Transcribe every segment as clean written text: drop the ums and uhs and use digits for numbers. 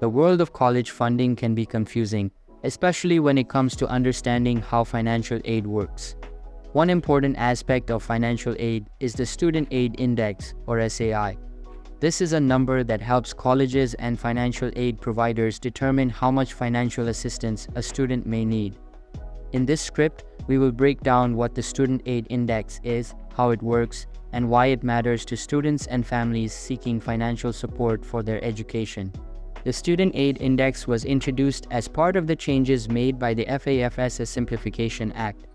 The world of college funding can be confusing, especially when it comes to understanding how financial aid works. One important aspect of financial aid is the Student Aid Index, or SAI. This is a number that helps colleges and financial aid providers determine how much financial assistance a student may need. In this script, we will break down what the Student Aid Index is, how it works, and why it matters to students and families seeking financial support for their education. The Student Aid Index was introduced as part of the changes made by the FAFSA Simplification Act.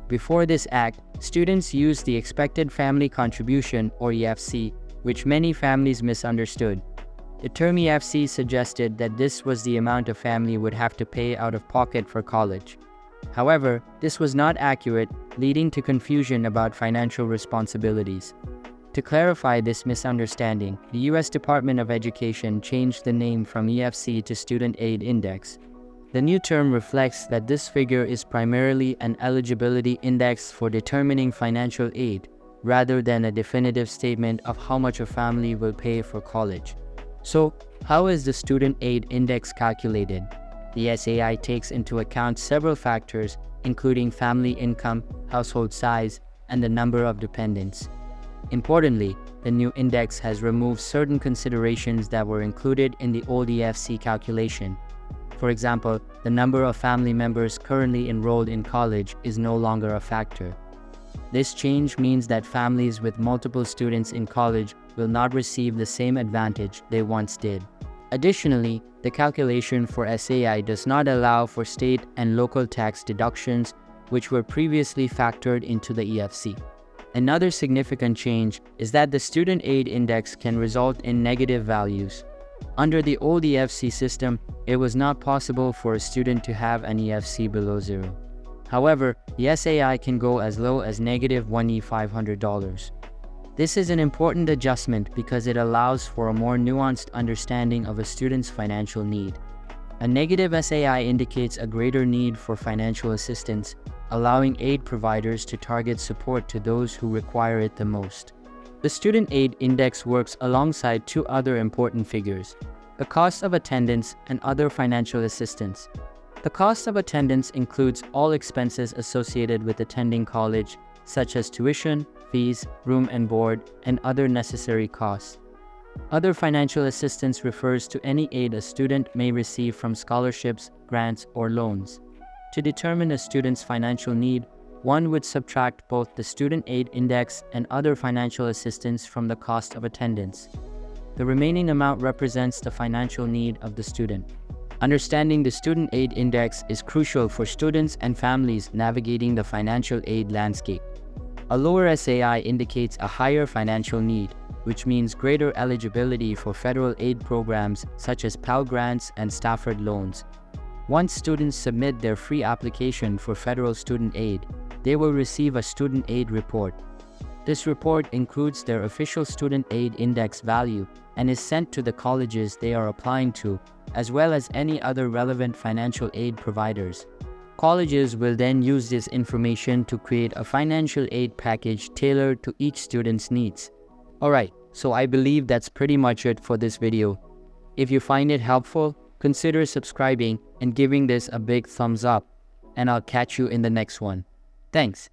Before this act, students used the Expected Family Contribution, or EFC, which many families misunderstood. The term EFC suggested that this was the amount a family would have to pay out of pocket for college. However, this was not accurate, leading to confusion about financial responsibilities. To clarify this misunderstanding, the U.S. Department of Education changed the name from EFC to Student Aid Index. The new term reflects that this figure is primarily an eligibility index for determining financial aid, rather than a definitive statement of how much a family will pay for college. So, how is the Student Aid Index calculated? The SAI takes into account several factors, including family income, household size, and the number of dependents. Importantly, the new index has removed certain considerations that were included in the old EFC calculation. For example, the number of family members currently enrolled in college is no longer a factor. This change means that families with multiple students in college will not receive the same advantage they once did. Additionally, the calculation for SAI does not allow for state and local tax deductions, which were previously factored into the EFC. Another significant change is that the Student Aid Index can result in negative values. Under the old EFC system, it was not possible for a student to have an EFC below zero. However, the SAI can go as low as negative $1,500. This is an important adjustment because it allows for a more nuanced understanding of a student's financial need. A negative SAI indicates a greater need for financial assistance, allowing aid providers to target support to those who require it the most. The Student Aid Index works alongside two other important figures: the cost of attendance and other financial assistance. The cost of attendance includes all expenses associated with attending college, such as tuition, fees, room and board, and other necessary costs. Other financial assistance refers to any aid a student may receive from scholarships, grants, or loans. To determine a student's financial need, one would subtract both the Student Aid Index and other financial assistance from the cost of attendance. The remaining amount represents the financial need of the student. Understanding the Student Aid Index is crucial for students and families navigating the financial aid landscape. A lower SAI indicates a higher financial need, which means greater eligibility for federal aid programs such as Pell Grants and Stafford loans. Once students submit their free application for federal student aid, they will receive a Student Aid Report. This report includes their official Student Aid Index value and is sent to the colleges they are applying to, as well as any other relevant financial aid providers. Colleges will then use this information to create a financial aid package tailored to each student's needs. Alright, so I believe that's pretty much it for this video. If you find it helpful, consider subscribing and giving this a big thumbs up, and I'll catch you in the next one. Thanks.